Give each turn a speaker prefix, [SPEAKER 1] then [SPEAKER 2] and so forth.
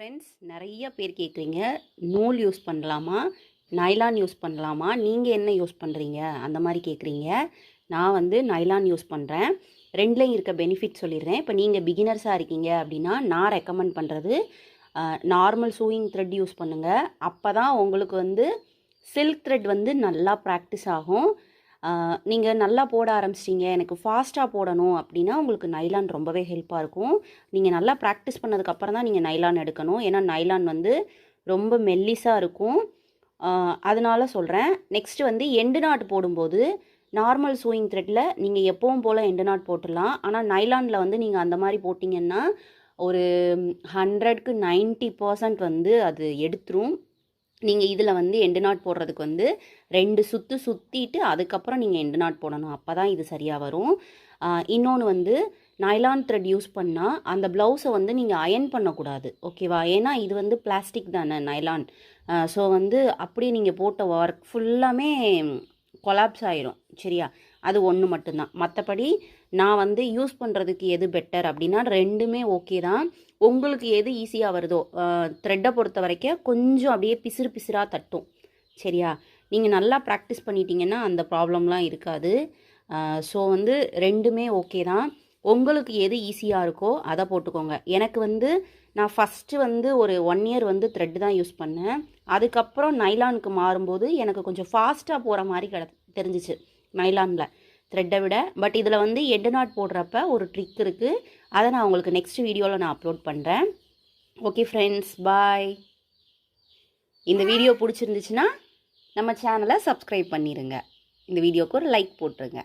[SPEAKER 1] Friends, நிறைய பேர் கேட்குறீங்க, நூல் யூஸ் பண்ணலாமா, நைலான் யூஸ் பண்ணலாமா, நீங்கள் என்ன யூஸ் பண்ணுறீங்க அந்த மாதிரி கேட்குறீங்க. நான் வந்து நைலான் யூஸ் பண்ணுறேன். ரெண்டுலேயும் இருக்க பெனிஃபிட் சொல்லிடுறேன். இப்போ நீங்கள் பிகினர்ஸாக இருக்கீங்க அப்படின்னா நான் ரெக்கமெண்ட் பண்ணுறது நார்மல் சூயிங் த்ரெட் யூஸ் பண்ணுங்கள். அப்போ தான் உங்களுக்கு வந்து சில்க் த்ரெட் வந்து நல்லா ப்ராக்டிஸ் ஆகும். நீங்கள் நல்லா போட ஆரம்பிச்சிட்டிங்க, எனக்கு ஃபாஸ்ட்டாக போடணும் அப்படின்னா உங்களுக்கு நைலான் ரொம்பவே ஹெல்ப்பாக இருக்கும். நீங்கள் நல்லா ப்ராக்டிஸ் பண்ணதுக்கப்புறம் தான் நீங்கள் நைலான் எடுக்கணும். ஏன்னா நைலான் வந்து ரொம்ப மெல்லிஸாக இருக்கும். அதனால சொல்கிறேன். நெக்ஸ்ட்டு வந்து எண்டு நாட் போடும்போது நார்மல் சூயிங் த்ரெட்டில் நீங்கள் எப்பவும் போல் எண்டு நாட் போட்டுடலாம். ஆனால் நைலானில் வந்து நீங்கள் அந்த மாதிரி போட்டிங்கன்னா ஒரு 100க்கு 90% வந்து அது எடுத்துரும். நீங்கள் இதில் வந்து எண்டு நாட் போடுறதுக்கு வந்து 2 சுற்று சுற்றிட்டு அதுக்கப்புறம் நீங்கள் எண்டு நாட் போடணும். அப்போ தான் இது சரியாக வரும். இன்னொன்று வந்து நைலான் த்ரெட் யூஸ் பண்ணால் அந்த ப்ளவுஸை வந்து நீங்கள் அயன் பண்ணக்கூடாது, ஓகேவா? ஏன்னா இது வந்து பிளாஸ்டிக் தானே நைலான். ஸோ வந்து அப்படியே நீங்கள் போட்ட ஒர்க் ஃபுல்லாமே கொலாப்ஸ் ஆயிரும், சரியா? அது ஒன்று மட்டும்தான். மற்றபடி நான் வந்து யூஸ் பண்ணுறதுக்கு எது பெட்டர் அப்படின்னா ரெண்டுமே ஓகே தான். உங்களுக்கு எது ஈஸியாக வருதோ, த்ரெட்டை பொறுத்த வரைக்கும் கொஞ்சம் அப்படியே பிசிறு பிசிறாக தட்டும், சரியா? நீங்கள் நல்லா ப்ராக்டிஸ் பண்ணிட்டீங்கன்னா அந்த ப்ராப்ளம்லாம் இருக்காது. ஸோ வந்து ரெண்டுமே ஓகே தான். உங்களுக்கு எது ஈஸியாக இருக்கோ அதை போட்டுக்கோங்க. எனக்கு வந்து நான் ஃபஸ்ட்டு வந்து ஒரு 1 இயர் வந்து த்ரெட்டு தான் யூஸ் பண்ணேன். அதுக்கப்புறம் நைலானுக்கு மாறும்போது எனக்கு கொஞ்சம் ஃபாஸ்ட்டாக போகிற மாதிரி தெரிஞ்சிச்சு நைலானில் த்ரெட்டை விட. பட் இதில் வந்து எண்டு நாட் போடுறப்ப ஒரு ட்ரிக் இருக்குது. அதை நான் உங்களுக்கு நெக்ஸ்ட் வீடியோவில் நான் அப்லோட் பண்ணுறேன். ஓகே ஃப்ரெண்ட்ஸ், பாய். இந்த வீடியோ பிடிச்சிருந்துச்சுன்னா நம்ம சேனலை சப்ஸ்கிரைப் பண்ணிடுங்க. இந்த வீடியோக்கு ஒரு லைக் போட்டுருங்க.